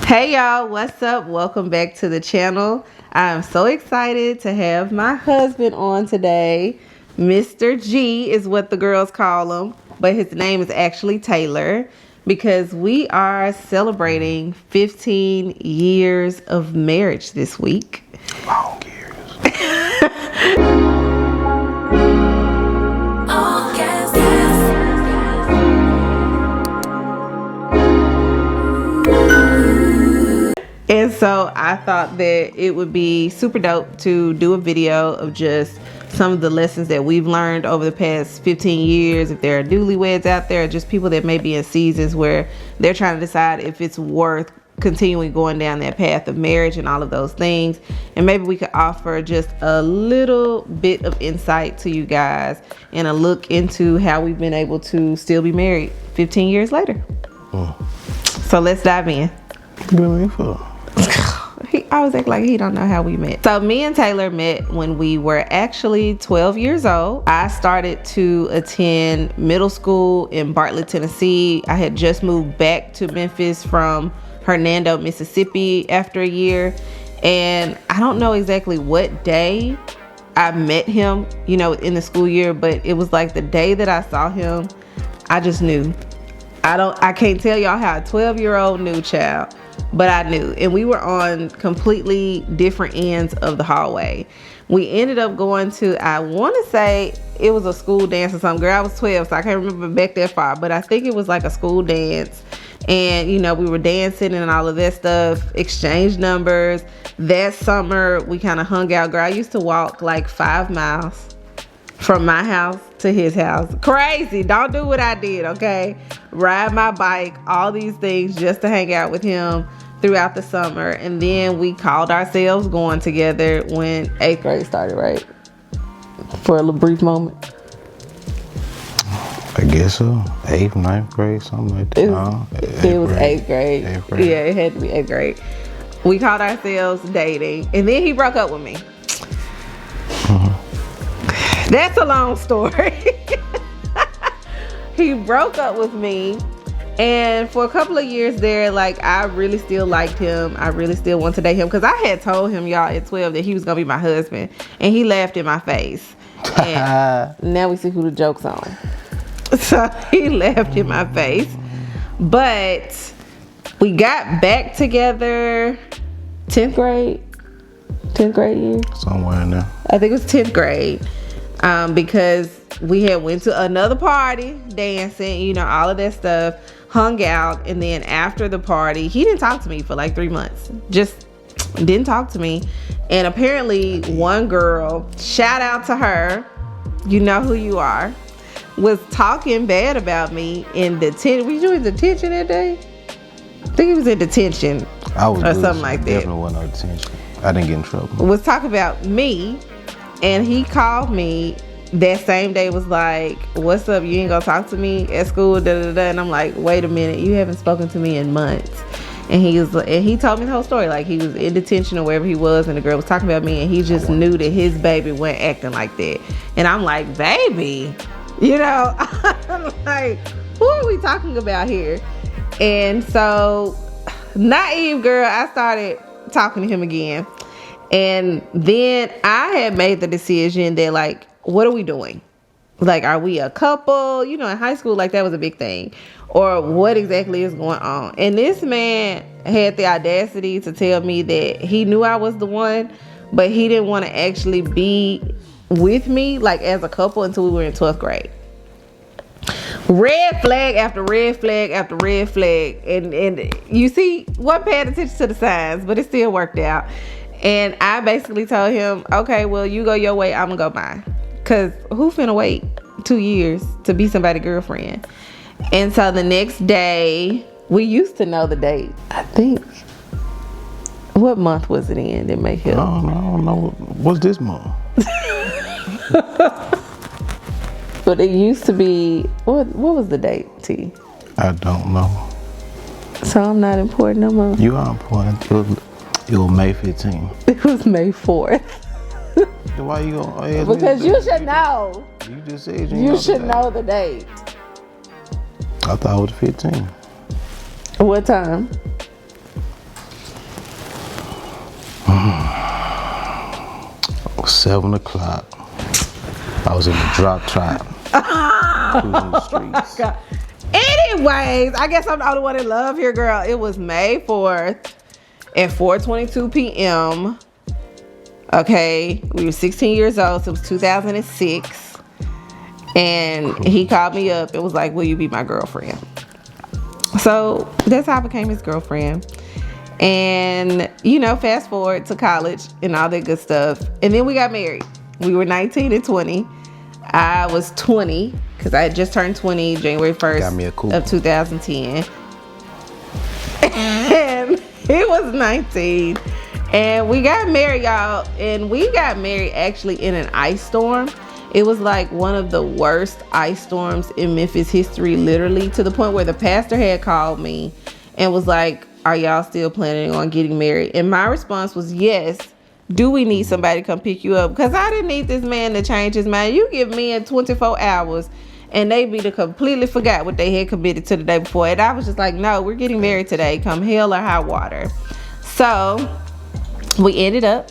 Hey y'all, what's up? Welcome back to the channel. I'm so excited to have my husband on today. Mr. G is what the girls call him, but his name is actually Taylor because we are celebrating 15 years of marriage this week. Long years. And so I thought that it would be super dope to do a video of just some of the lessons that we've learned over the past 15 years. If there are newlyweds out there, just people that may be in seasons where they're trying to decide if it's worth continuing going down that path of marriage and all of those things. And maybe we could offer just a little bit of insight to you guys and a look into how we've been able to still be married 15 years later. So let's dive in. What are you for? He always act like he don't know how we met. So me and Taylor met when we were actually 12 years old. I started to attend middle school in Bartlett, Tennessee. I had just moved back to Memphis from Hernando, Mississippi after a year. And I don't know exactly what day I met him, in the school year, but it was like the day that I saw him, I just knew. I can't tell y'all how a 12-year-old knew, child. But I knew, and we were on completely different ends of the hallway. We ended up going to, I want to say it was a school dance or something. Girl, I was 12, so I can't remember back that far, but I think it was like a school dance. And, we were dancing and all of that stuff, exchanged numbers. That summer, we kind of hung out. Girl, I used to walk like 5 miles from my house to his house. Crazy. Don't do what I did, okay? Ride my bike, all these things just to hang out with him throughout the summer. And then we called ourselves going together when 8th grade started, right? For a little brief moment. I guess so. 8th, 9th grade, something like that. It was 8th grade. 8th grade. Yeah, it had to be 8th grade. We called ourselves dating. And then he broke up with me. That's a long story. He broke up with me, and for a couple of years there, I really still liked him. I really still wanted to date him because I had told him, y'all, at 12 that he was gonna be my husband, and he laughed in my face. And now we see who the joke's on. So he laughed in my face, but we got back together 10th grade year. Somewhere in there. I think it was 10th grade. Because we had went to another party, dancing, all of that stuff, hung out, and then after the party, he didn't talk to me for like 3 months. Just didn't talk to me. And apparently one girl, shout out to her, you know who you are, was talking bad about me in detention. Were you in detention that day? I think he was in detention. I was or something like that. Definitely wasn't in detention. I didn't get in trouble. Was talking about me. And he called me that same day, was like, what's up? You ain't gonna talk to me at school? Da, da, da. And I'm like, wait a minute, you haven't spoken to me in months. And he told me the whole story. Like, he was in detention or wherever he was, and the girl was talking about me, and he just knew that his baby wasn't acting like that. And I'm like, baby, I'm like, who are we talking about here? And so, naive girl, I started talking to him again. And then I had made the decision that, what are we doing? Are we a couple? In high school, that was a big thing. Or what exactly is going on? And this man had the audacity to tell me that he knew I was the one, but he didn't want to actually be with me, as a couple until we were in 12th grade. Red flag after red flag after red flag. And you see, wasn't paying attention to the signs, but it still worked out. And I basically told him, okay, well, you go your way, I'm gonna go mine. Cause who finna wait 2 years to be somebody's girlfriend? And so the next day, we used to know the date. I think, what month was it in that made him? I don't know. What's this month? But it used to be, what was the date, T? I don't know. So I'm not important no more. You are important. It was May 15th. It was May 4th. Why you gonna ask Because me? you should know. You just said you should know the date. I thought it was 15. What time? 7 o'clock. I was in the drop top. Cruising the streets. God. Anyways, I guess I'm the only one in love here, girl. It was May 4th at 4:22 p.m. Okay, we were 16 years old, so it was 2006. And he called me up and was like, will you be my girlfriend? So that's how I became his girlfriend. And, you know, fast forward to college and all that good stuff. And then we got married. We were 19 and 20. I was 20 because I had just turned 20 January 1st of 2010. And he was 19. And we got married, y'all. And we got married actually in an ice storm. It was like one of the worst ice storms in Memphis history, literally, to the point where the pastor had called me and was like, are y'all still planning on getting married? And my response was yes. Do we need somebody to come pick you up? Because I didn't need this man to change his mind. You give men 24 hours and they be to completely forgot what they had committed to the day before. And I was just like, no, we're getting married today, come hell or high water. So we ended up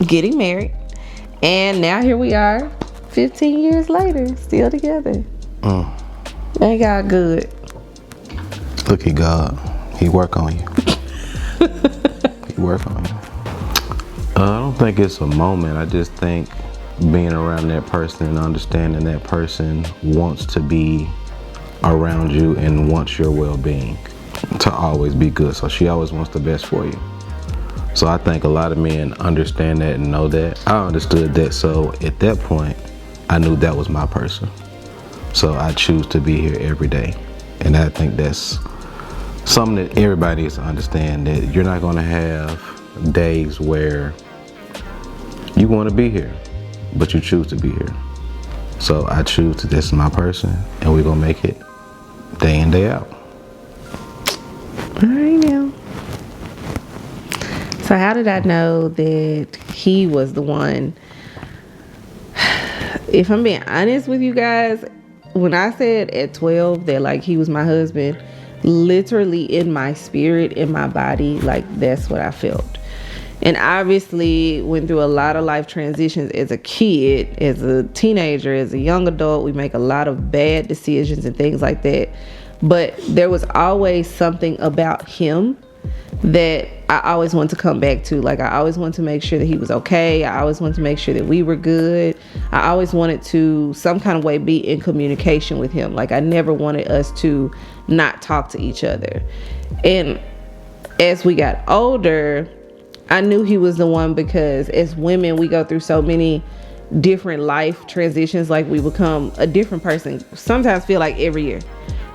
getting married. And now here we are, 15 years later, still together. Ain't God good? Look at God. He work on you. He work on you. I don't think it's a moment. I just think being around that person and understanding that person wants to be around you and wants your well-being to always be good. So she always wants the best for you. So I think a lot of men understand that and know that. I understood that. So at that point, I knew that was my person. So I choose to be here every day. And I think that's something that everybody needs to understand, that you're not going to have days where you want to be here, but you choose to be here. So I choose that this is my person, and we're going to make it day in, day out. All right now. So how did I know that he was the one? If I'm being honest with you guys, when I said at 12 that like he was my husband, literally in my spirit, in my body, like that's what I felt. And obviously went through a lot of life transitions as a kid, as a teenager, as a young adult. We make a lot of bad decisions and things like that. But there was always something about him that I always wanted to come back to. Like I always wanted to make sure that he was okay. I always wanted to make sure that we were good. I always wanted to some kind of way be in communication with him. Like I never wanted us to not talk to each other. And as we got older, I knew he was the one because as women, we go through so many different life transitions. Like we become a different person. Sometimes feel like every year.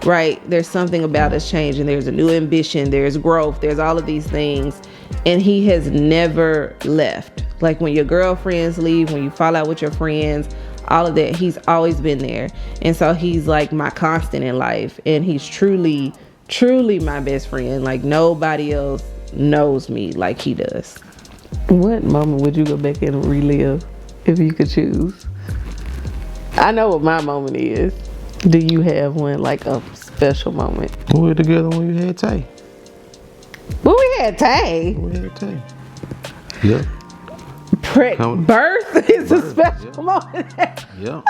Right? There's something about us changing. There's a new ambition. There's growth. There's all of these things. And he has never left. Like when your girlfriends leave, when you fall out with your friends, all of that, he's always been there. And so he's like my constant in life. And he's truly, truly my best friend. Like nobody else knows me like he does. What moment would you go back and relive if you could choose? I know what my moment is. Do you have one, like a special moment? We were together when you had Tay. When we had Tay? We had Tay. Yep. Birth is a special moment. Yep.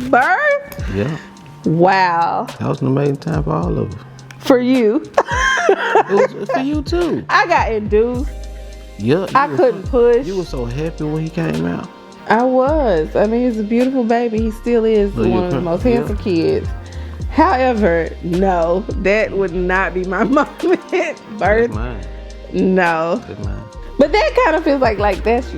Birth? Yeah. Wow. That was an amazing time for all of us. For you. It was for you too. I got induced. Yeah. I couldn't push. You were so happy when he came out. I was. I mean, he's a beautiful baby. He still is one of the most handsome kids. However, no, that would not be my moment. Birth. That's mine. No. That's mine. But that kind of feels like that's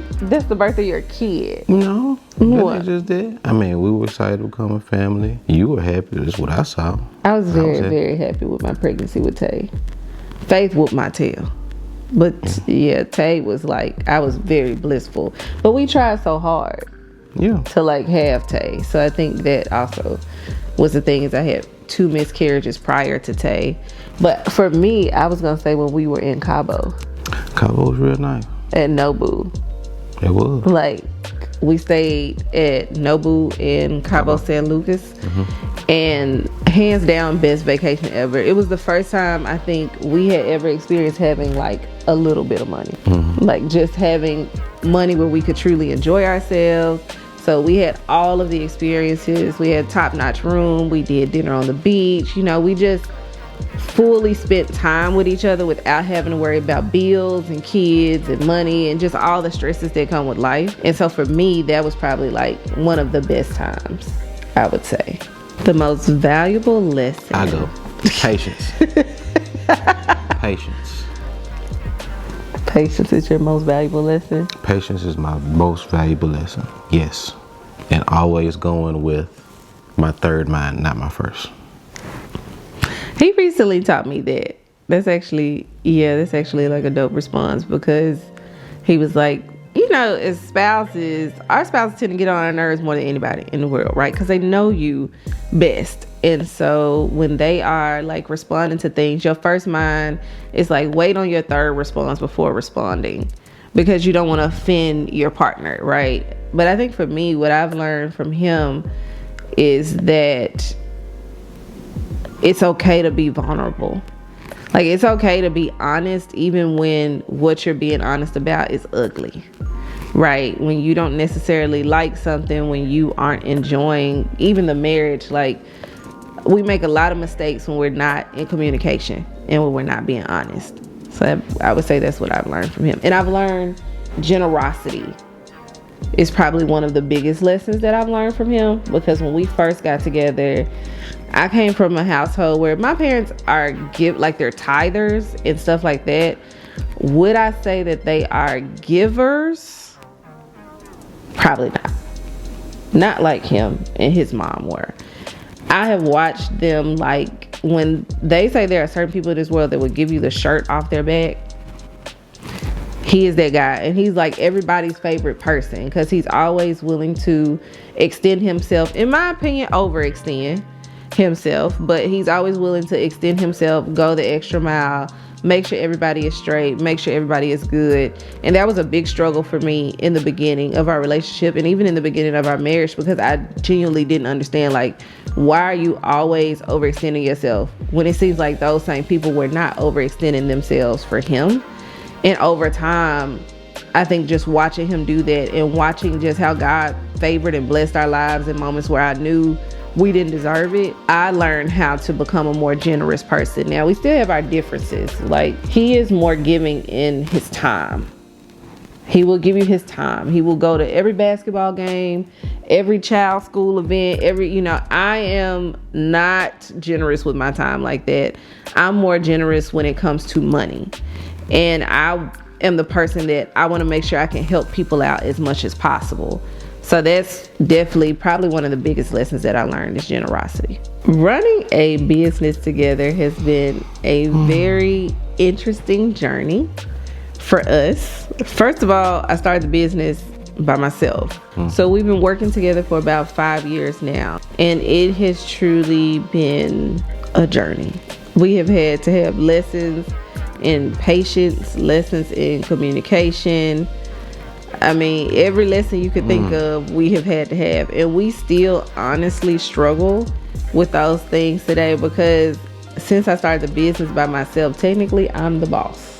the birth of your kid. No. What? That just that. I mean, we were excited to become a family. You were happy. That's what I saw. I was very happy with my pregnancy with Tay. Faith whooped my tail. But yeah, Tay was like, I was very blissful. But we tried so hard to like have Tay. So I think that also was the thing, is I had 2 miscarriages prior to Tay. But for me, I was going to say when we were in Cabo. Cabo was real nice. At Nobu. It was. Like, we stayed at Nobu in Cabo San Lucas. Mm-hmm. And hands down best vacation ever. It was the first time I think we had ever experienced having like a little bit of money. Like just having money where we could truly enjoy ourselves. So we had all of the experiences. We had top-notch room. We did dinner on the beach. You know, we just fully spent time with each other without having to worry about bills and kids and money and just all the stresses that come with life. And so for me, that was probably like one of the best times, I would say. The most valuable lesson. I go. Patience. Patience. Patience is your most valuable lesson? Patience is my most valuable lesson. Yes. And always going with my third mind, not my first. He recently taught me that. That's actually like a dope response, because he was like, you know, as spouses, our spouses tend to get on our nerves more than anybody in the world, right? Because they know you best. And so when they are like responding to things, your first mind is like, wait on your third response before responding, because you don't want to offend your partner, right? But I think for me, what I've learned from him is that it's okay to be vulnerable. Like, it's okay to be honest, even when what you're being honest about is ugly, right? When you don't necessarily like something, when you aren't enjoying even the marriage. Like, we make a lot of mistakes when we're not in communication and when we're not being honest. So I would say that's what I've learned from him. And I've learned generosity is probably one of the biggest lessons that I've learned from him, because when we first got together, I came from a household where my parents are they're tithers and stuff like that. Would I say that they are givers? Probably not. Not like him and his mom were. I have watched them, like, when they say there are certain people in this world that would give you the shirt off their back, he is that guy. And he's like everybody's favorite person, because he's always willing to extend himself, in my opinion, overextend himself, but he's always willing to extend himself, go the extra mile, make sure everybody is straight, make sure everybody is good. And that was a big struggle for me in the beginning of our relationship, and even in the beginning of our marriage, because I genuinely didn't understand, like, why are you always overextending yourself when it seems like those same people were not overextending themselves for him. And over time, I think just watching him do that, and watching just how God favored and blessed our lives in moments where I knew we didn't deserve it, I learned how to become a more generous person. Now, we still have our differences. Like, he is more giving in his time. He will give you his time. He will go to every basketball game, every child school event, I am not generous with my time like that. I'm more generous when it comes to money. And I am the person that I want to make sure I can help people out as much as possible. So that's definitely probably one of the biggest lessons that I learned, is generosity. Running a business together has been a very interesting journey for us. First of all, I started the business by myself. So we've been working together for about 5 years now, and it has truly been a journey. We have had to have lessons in patience, lessons in communication. I mean, every lesson you could think of, we have had to have. And we still honestly struggle with those things today, because since I started the business by myself, technically I'm the boss.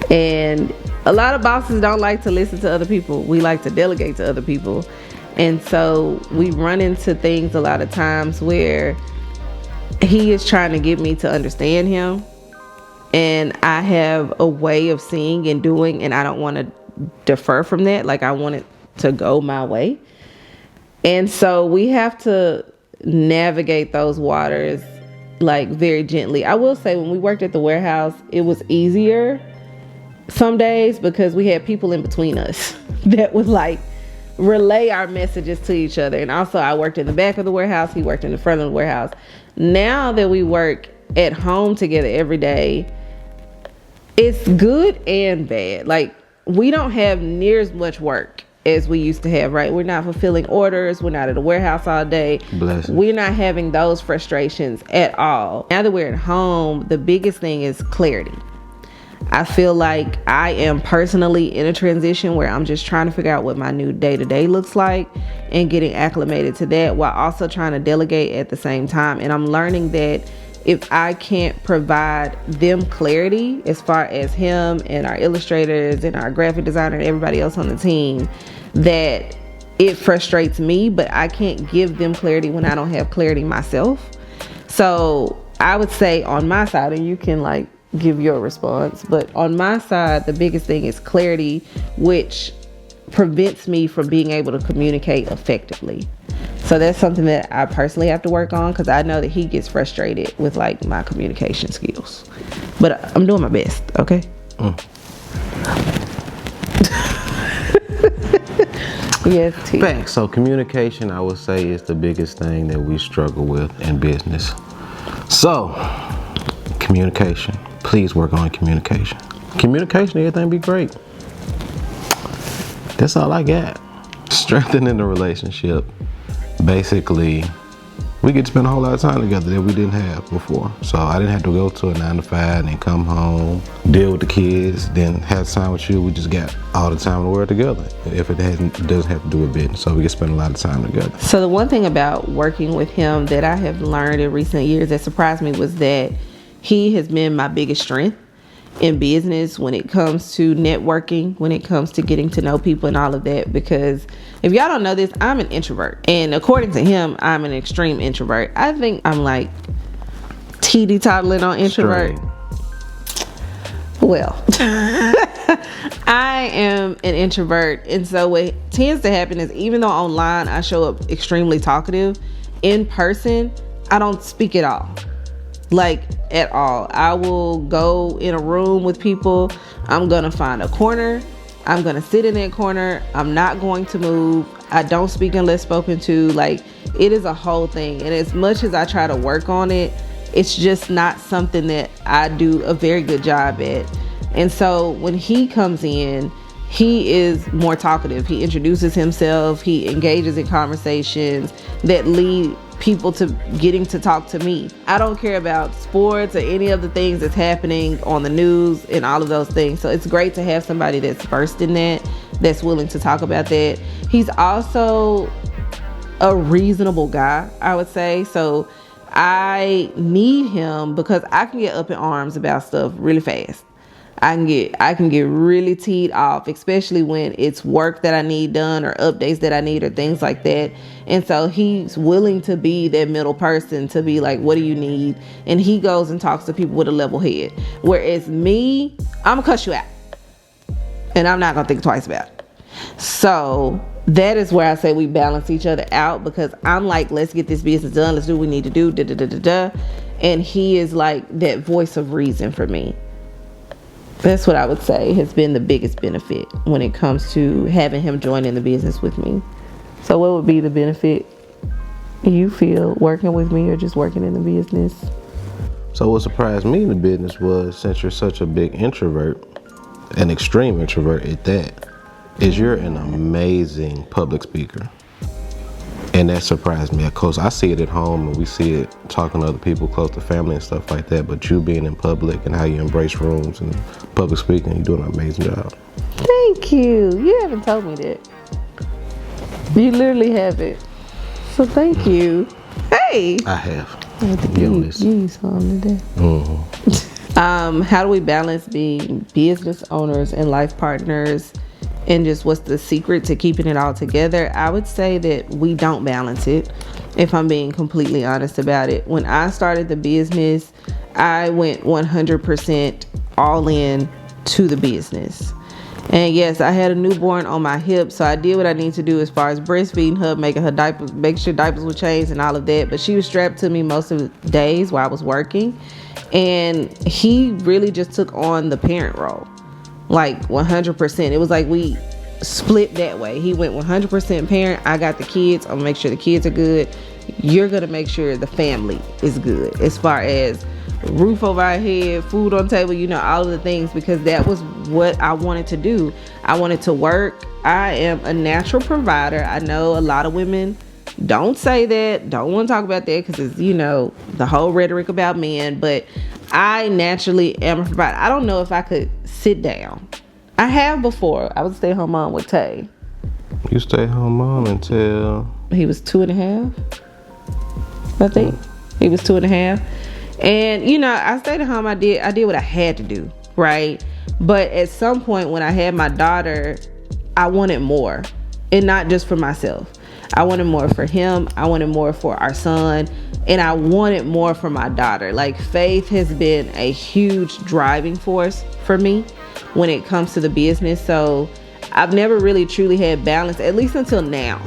And a lot of bosses don't like to listen to other people. We like to delegate to other people. And so we run into things a lot of times where he is trying to get me to understand him, and I have a way of seeing and doing, and I don't want to defer from that. Like, I want it to go my way. And so we have to navigate those waters, like, very gently. I will say, when we worked at the warehouse, it was easier some days, because we had people in between us that would like relay our messages to each other. And also, I worked in the back of the warehouse, he worked in the front of the warehouse. Now that we work at home together every day, it's good and bad. Like, we don't have near as much work as we used to have, right? We're not fulfilling orders. We're not at a warehouse all day. We're not having those frustrations at all. Now that we're at home, the biggest thing is clarity. I feel like I am personally in a transition where I'm just trying to figure out what my new day-to-day looks like and getting acclimated to that, while also trying to delegate at the same time. And I'm learning that if I can't provide them clarity as far as him and our illustrators and our graphic designer and everybody else on the team, that it frustrates me, but I can't give them clarity when I don't have clarity myself. So I would say on my side, and you can like give your response, but on my side, the biggest thing is clarity, which prevents me from being able to communicate effectively. So that's something that I personally have to work on, because I know that he gets frustrated with like my communication skills, but I'm doing my best. Okay. Yes, T. Facts. So communication, I would say, is the biggest thing that we struggle with in business. So communication. Please work on communication. Communication, everything be great. That's all I got. Strengthening the relationship. Basically, we get to spend a whole lot of time together that we didn't have before. So I didn't have to go to a 9 to 5 and then come home, deal with the kids, then have time with you. We just got all the time in the world together. If it doesn't have to do with business, so we can spend a lot of time together. So the one thing about working with him that I have learned in recent years that surprised me was that he has been my biggest strength in business when it comes to networking, when it comes to getting to know people and all of that. Because if y'all don't know this, I'm an introvert, and according to him, I'm an extreme introvert. I think I'm like teety toddling on introvert. Well, I am an introvert, and so what tends to happen is, even though online I show up extremely talkative, in person I don't speak at all. Like at all. I will go in a room with people. I'm gonna find a corner. I'm gonna sit in that corner. I'm not going to move. I don't speak unless spoken to. Like, it is a whole thing. And as much as I try to work on it, it's just not something that I do a very good job at. And so when he comes in, he is more talkative. He introduces himself. He engages in conversations that lead people to getting to talk to me. I don't care about sports or any of the things that's happening on the news and all of those things. So it's great to have somebody that's versed in that, that's willing to talk about that. He's also a reasonable guy, I would say. So I need him because I can get up in arms about stuff really fast. I can get really teed off, especially when it's work that I need done or updates that I need or things like that. And so he's willing to be that middle person to be like, what do you need? And he goes and talks to people with a level head. Whereas me, I'm gonna cuss you out. And I'm not gonna think twice about it. So that is where I say we balance each other out, because I'm like, let's get this business done. Let's do what we need to do. And he is like that voice of reason for me. That's what I would say has been the biggest benefit when it comes to having him join in the business with me. So what would be the benefit you feel working with me or just working in the business? So what surprised me in the business was, since you're such a big introvert, an extreme introvert at that, is you're an amazing public speaker. And that surprised me. Of course, I see it at home and we see it talking to other people close to family and stuff like that, but you being in public and how you embrace rooms and public speaking, you're doing an amazing job. Thank you. You haven't told me that. You literally haven't. So thank you. Hey. I have. I have to give you something today. How do we balance being business owners and life partners? And just what's the secret to keeping it all together? I would say that we don't balance it, if I'm being completely honest about it. When I started the business, I went 100% all in to the business. And yes, I had a newborn on my hip, so I did what I need to do as far as breastfeeding her, making her diapers, make sure diapers were changed and all of that. But she was strapped to me most of the days while I was working. And he really just took on the parent role. Like 100%. It was like we split that way. He went 100% parent. I got the kids. I'm gonna make sure the kids are good. You're gonna make sure the family is good as far as roof over our head, food on the table, all of the things, because that was what I wanted to do. I wanted to work. I am a natural provider. I know a lot of women don't say that. Don't want to talk about that because it's, the whole rhetoric about men. But I naturally am a provider. I don't know if I could sit down. I have before. I was a stay-at-home mom with Tay. You stay-at-home mom until... He was 2.5, I think. He was 2.5. And, I stayed at home. I did what I had to do, right? But at some point when I had my daughter, I wanted more. And not just for myself. I wanted more for him. I wanted more for our son. And I wanted more for my daughter. Like, faith has been a huge driving force for me when it comes to the business. So I've never really truly had balance, at least until now.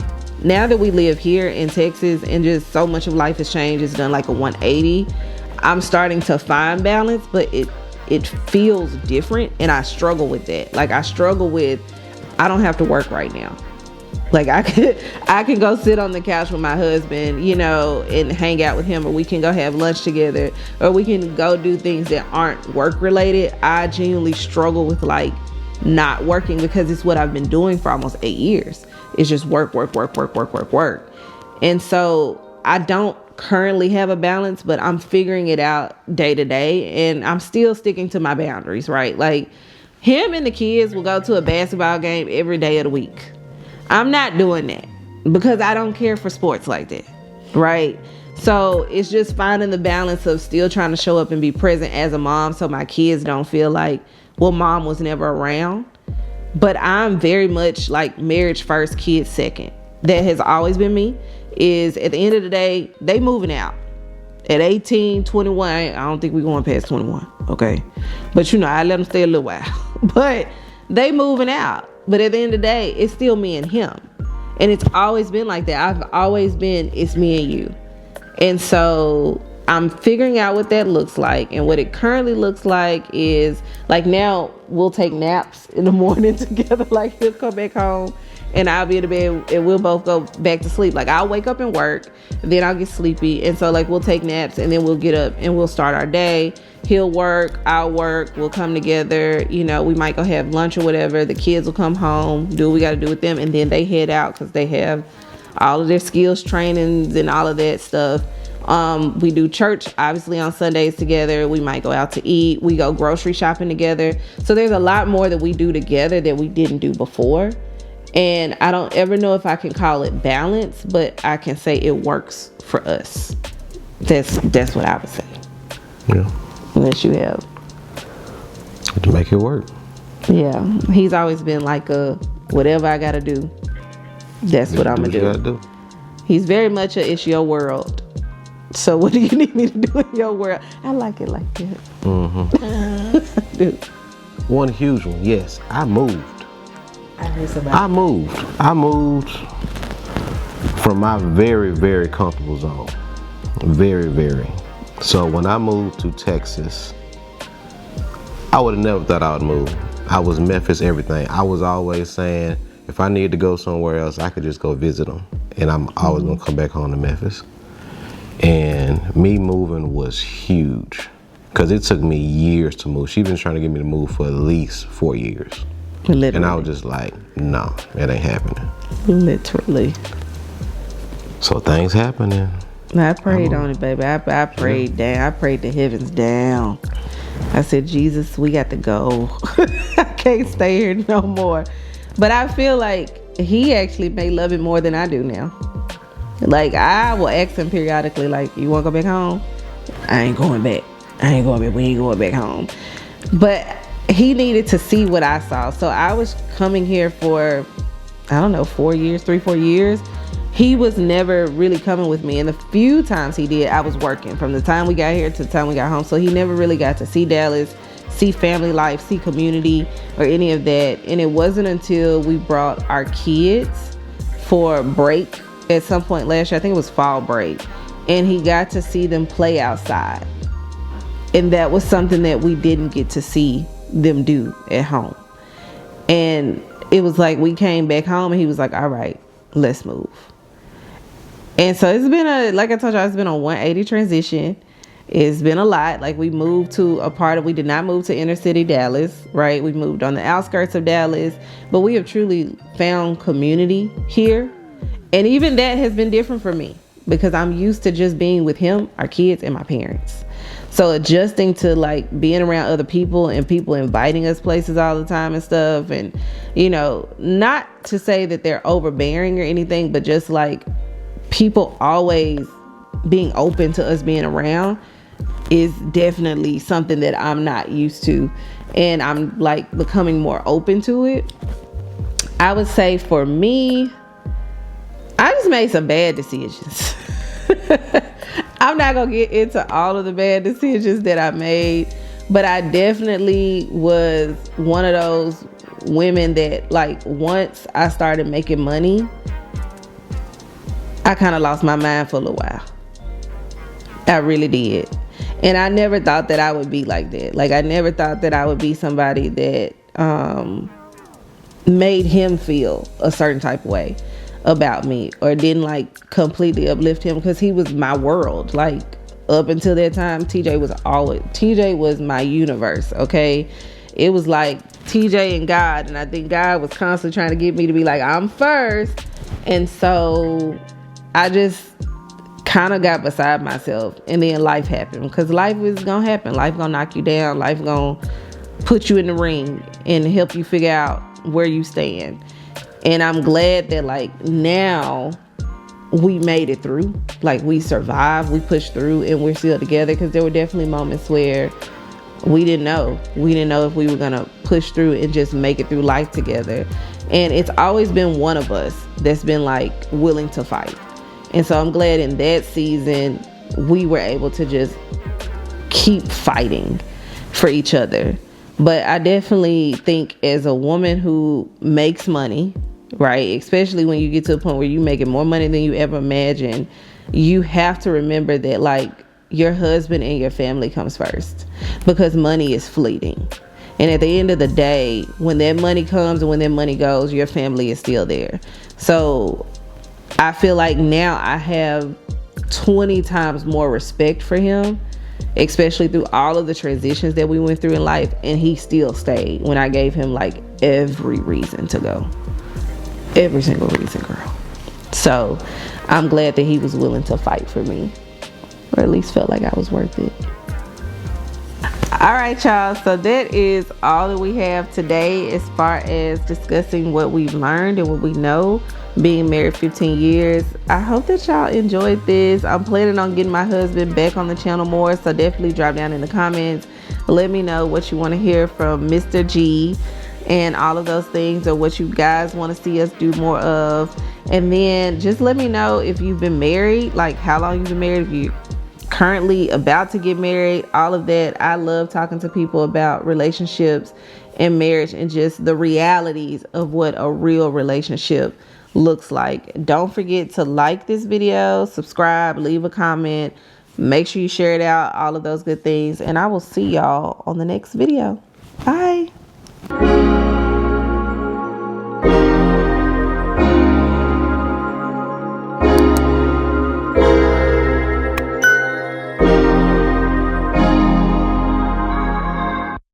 Now that we live here in Texas and just so much of life has changed, it's done like a 180. I'm starting to find balance, but it feels different, and I struggle with that. Like, I struggle with, I don't have to work right now. Like, I can go sit on the couch with my husband, and hang out with him, or we can go have lunch together, or we can go do things that aren't work related. I genuinely struggle with like not working because it's what I've been doing for almost 8 years. It's just work. And so I don't currently have a balance, but I'm figuring it out day to day, and I'm still sticking to my boundaries, right? Like, him and the kids will go to a basketball game every day of the week. I'm not doing that because I don't care for sports like that, right? So it's just finding the balance of still trying to show up and be present as a mom so my kids don't feel like, well, mom was never around. But I'm very much like marriage first, kids second. That has always been me. Is at the end of the day, they moving out. At 18, 21, I don't think we're going past 21, okay? But I let them stay a little while. But they moving out. But at the end of the day, it's still me and him. And it's always been like that. I've always been, it's me and you. And so I'm figuring out what that looks like. And what it currently looks like is, like, now we'll take naps in the morning together. Like, he'll come back home and I'll be in the bed and we'll both go back to sleep. Like, I'll wake up and work, then I'll get sleepy. And so, like, we'll take naps and then we'll get up and we'll start our day. He'll work, I'll work, we'll come together. We might go have lunch or whatever. The kids will come home, do what we got to do with them. And then they head out because they have all of their skills trainings and all of that stuff. We do church, obviously, on Sundays together. We might go out to eat. We go grocery shopping together. So there's a lot more that we do together that we didn't do before. And I don't ever know if I can call it balance, but I can say it works for us. That's what I would say. Yeah. Unless you have. To make it work. Yeah. He's always been like whatever I got to do, that's what I'm going to do. He's very much it's your world. So what do you need me to do in your world? I like it like that. Mm-hmm. Dude. One huge one. Yes, I moved. I moved from my very, very comfortable zone. Very, very. So when I moved to Texas, I would have never thought I would move. I was Memphis everything. I was always saying if I needed to go somewhere else, I could just go visit them. And I'm always going to come back home to Memphis. And me moving was huge because it took me years to move. She's been trying to get me to move for at least 4 years. Literally. And I was just like, no, that ain't happening. Literally. So things happening. I prayed on it, baby. I prayed down. I prayed the heavens down. I said, Jesus, we got to go. I can't stay here no more. But I feel like he actually may love it more than I do now. Like, I will ask him periodically, like, you want to go back home? I ain't going back. We ain't going back home. But he needed to see what I saw. So I was coming here for, 4 years. He was never really coming with me. And the few times he did, I was working from the time we got here to the time we got home. So he never really got to see Dallas, see family life, see community, or any of that. And it wasn't until we brought our kids for a break at some point last year, I think it was fall break, and he got to see them play outside. And that was something that we didn't get to see them do at home. And it was like we came back home and he was like, all right, let's move. And so it's been like I told you, it's been a 180 transition. It's been a lot. Like, we moved to we did not move to inner city Dallas, right? We moved on the outskirts of Dallas, but we have truly found community here. And even that has been different for me because I'm used to just being with him, our kids, and my parents. So adjusting to like being around other people and people inviting us places all the time and stuff, and you know, not to say that they're overbearing or anything, but just like people always being open to us being around is definitely something that I'm not used to, and I'm like becoming more open to it. I would say for me, I just made some bad decisions. I'm not gonna get into all of the bad decisions that I made, but I definitely was one of those women that like once I started making money, I kind of lost my mind for a little while. I really did. And I never thought that I would be like that. Like I never thought that I would be somebody that made him feel a certain type of way about me, or didn't like completely uplift him, because he was my world. Like up until that time, TJ was my universe. Okay, it was like TJ and God, and I think God was constantly trying to get me to be like, I'm first. And so I just kind of got beside myself, and then life happened, because life is gonna happen. Life gonna knock you down. Life gonna put you in the ring and help you figure out where you stand. And I'm glad that like now we made it through. Like we survived, we pushed through, and we're still together, because there were definitely moments where we didn't know if we were gonna push through and just make it through life together. And it's always been one of us that's been like willing to fight. And so I'm glad in that season we were able to just keep fighting for each other. But I definitely think as a woman who makes money, right, especially when you get to a point where you're making more money than you ever imagined, you have to remember that like your husband and your family comes first, because money is fleeting. And at the end of the day, when that money comes and when that money goes, your family is still there. So I feel like now I have 20 times more respect for him, especially through all of the transitions that we went through in life, and he still stayed when I gave him like every reason to go. Every single reason, girl. So I'm glad that he was willing to fight for me, or at least felt like I was worth it. All right, y'all, so that is all that we have today as far as discussing what we've learned and what we know being married 15 years. I hope that y'all enjoyed this. I'm planning on getting my husband back on the channel more, so definitely drop down in the comments, let me know what you want to hear from Mr. G and all of those things, or what you guys want to see us do more of. And then just let me know if you've been married, like how long you've been married, if you currently about to get married, all of that. I love talking to people about relationships and marriage and just the realities of what a real relationship looks like. Don't forget to like this video, subscribe, leave a comment, make sure you share it out, all of those good things, and I will see y'all on the next video. Bye.